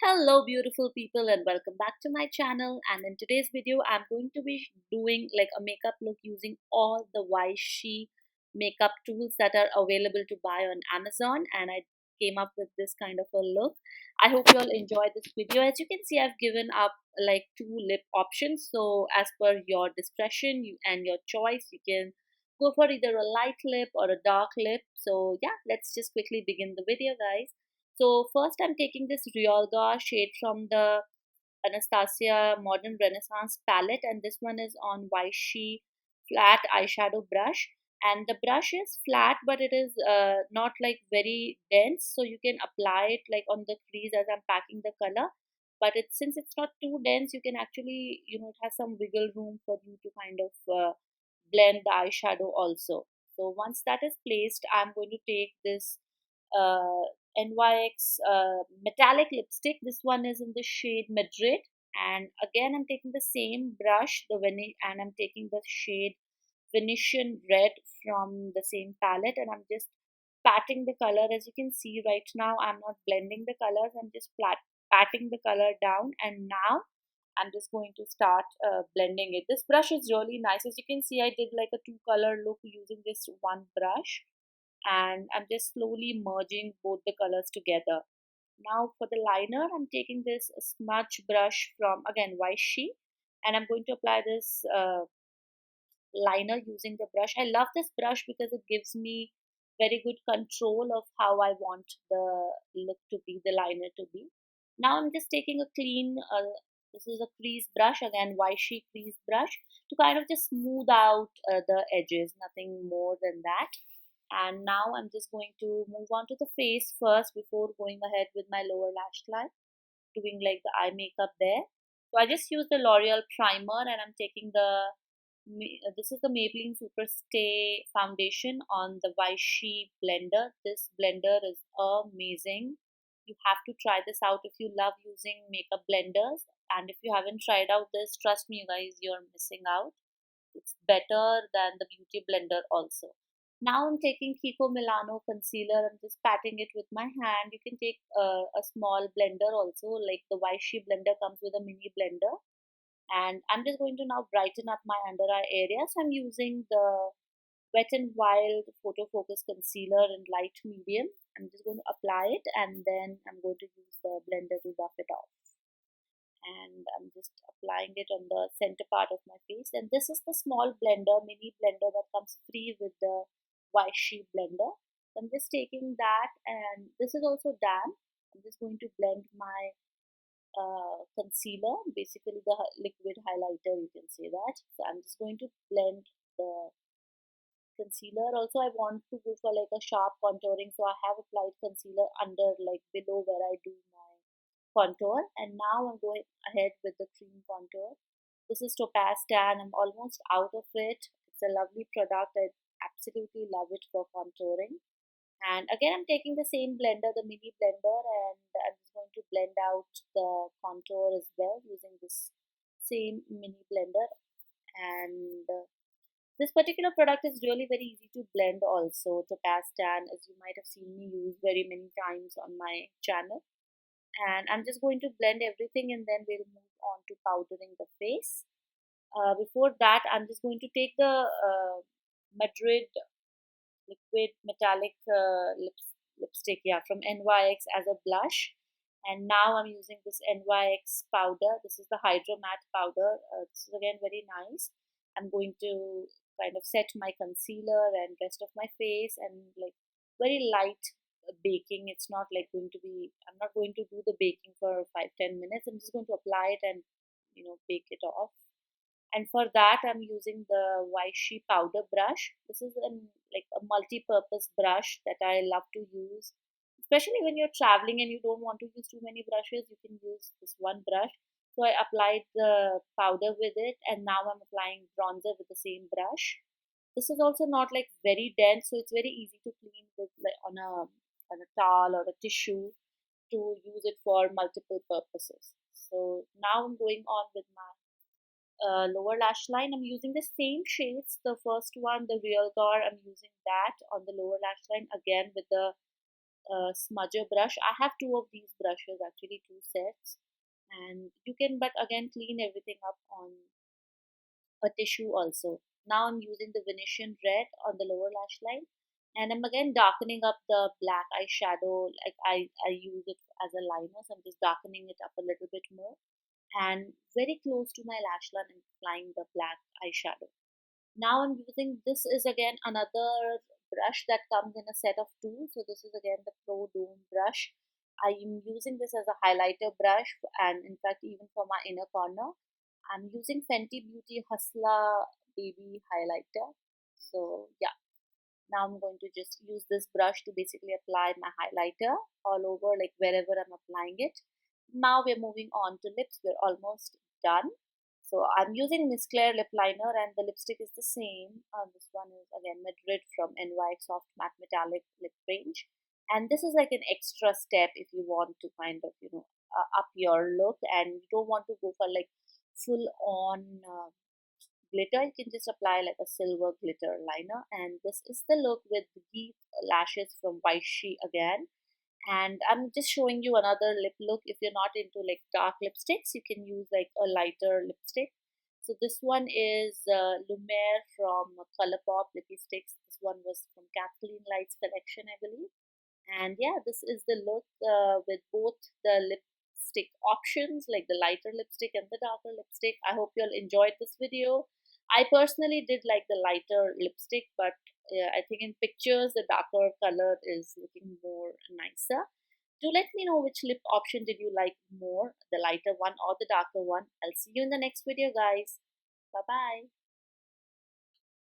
Hello beautiful people and welcome back to my channel, and in today's video I'm going to be doing like a makeup look using all the She makeup tools that are available to buy on Amazon, and I came up with this kind of a look. I hope you all enjoy this video. As you can see, I've given up like two lip options, so as per your discretion and your choice, you can go for either a light lip or a dark lip. So yeah, let's just quickly begin the video, guys. So first I'm taking this Real shade from the Anastasia Modern Renaissance palette, and this one is on She flat eyeshadow brush. And the brush is flat, but it is not like very dense, so you can apply it like on the crease as I'm packing the color. But since it's not too dense, you can actually, it has some wiggle room for you to kind of blend the eyeshadow also. So once that is placed, I'm going to take this uh, NYX metallic lipstick. This one is in the shade Madrid, and again I'm taking the same brush, and I'm taking the shade Venetian red from the same palette, and I'm just patting the color. As you can see right now, I'm not blending the colors, I'm just patting the color down, and now I'm just going to start blending it. This brush is really nice. As you can see, I did like a two color look using this one brush, and I'm just slowly merging both the colors together. Now for the liner, I'm taking this smudge brush from again She, and I'm going to apply this liner using the brush. I love this brush because it gives me very good control of how I want the look to be, the liner to be. Now I'm just taking a clean, this is a crease brush, again She crease brush, to kind of just smooth out the edges, nothing more than that. And now I'm just going to move on to the face first before going ahead with my lower lash line, doing like the eye makeup there. So I just used the L'Oreal primer, and I'm taking this is the Maybelline Superstay foundation on the She blender. This blender is amazing. You have to try this out if you love using makeup blenders. And if you haven't tried out this, trust me, you guys, you're missing out. It's better than the beauty blender also. Now I'm taking Kiko Milano concealer. I'm just patting it with my hand. You can take a small blender also, like the She blender comes with a mini blender. And I'm just going to now brighten up my under eye area. So I'm using the Wet n Wild Photo Focus Concealer in light medium. I'm just going to apply it, and then I'm going to use the blender to buff it off. And I'm just applying it on the center part of my face. And this is the small blender, mini blender that comes free with the She blender. So I'm just taking that, and this is also damp. I'm just going to blend my concealer, basically the liquid highlighter, you can say that. So I'm just going to blend the concealer. Also, I want to go for like a sharp contouring, so I have applied concealer under, like below where I do my contour, and now I'm going ahead with the cream contour. This is Topaz Tan. I'm almost out of it. It's a lovely product. I absolutely love it for contouring. And again, I'm taking the same blender, the mini blender, and I'm just going to blend out the contour as well using this same mini blender. And this particular product is really very easy to blend also. Topaz Tan, as you might have seen me use very many times on my channel. And I'm just going to blend everything, and then we'll move on to powdering the face. Before that, I'm just going to take the Madrid liquid metallic lipstick, yeah, from NYX as a blush. And now I'm using this NYX powder. This is the Hydra matte powder. This is again very nice. I'm going to kind of set my concealer and rest of my face, and like very light baking. It's not like going to be, I'm not going to do the baking for 5-10 minutes. I'm just going to apply it and bake it off. And for that, I'm using the She powder brush. This is like a multi-purpose brush that I love to use, especially when you're traveling and you don't want to use too many brushes. You can use this one brush. So I applied the powder with it, and now I'm applying bronzer with the same brush. This is also not like very dense, so it's very easy to clean with, like on a towel or a tissue, to use it for multiple purposes. So now I'm going on with my lower lash line. I'm using the same shades. The first one, the Real I'm using that on the lower lash line again with the smudger brush. I have two of these brushes, actually two sets, and you can, but again, clean everything up on a tissue also. Now I'm using the Venetian red on the lower lash line, and I'm again darkening up the black eyeshadow. Like I use it as a liner, so I'm just darkening it up a little bit more, and very close to my lash line I'm applying the black eyeshadow. Now I'm using, this is again another brush that comes in a set of two. So this is again the Pro Dome brush. I am using this as a highlighter brush, and in fact even for my inner corner. I'm using Fenty Beauty Hustla Baby Highlighter. So yeah, now I'm going to just use this brush to basically apply my highlighter all over, like wherever I'm applying it. Now we're moving on to lips. We're almost done. So I'm using Miss Claire lip liner, and the lipstick is the same. This one is again Madrid from NY Soft Matte Metallic Lip Range. And this is like an extra step if you want to kind of, up your look and you don't want to go for like full on glitter. You can just apply like a silver glitter liner, and this is the look with deep lashes from She again. And I'm just showing you another lip look. If you're not into like dark lipsticks, you can use like a lighter lipstick. So this one is Lumiere from Colourpop Lumiere. This one was from Kathleen Light's collection, I believe. And yeah, this is the look with both the lipstick options, like the lighter lipstick and the darker lipstick. I hope you all enjoyed this video. I personally did like the lighter lipstick, but I think in pictures the darker color is looking more nicer. Do let me know which lip option did you like more, the lighter one or the darker one. I'll see you in the next video, guys. Bye bye.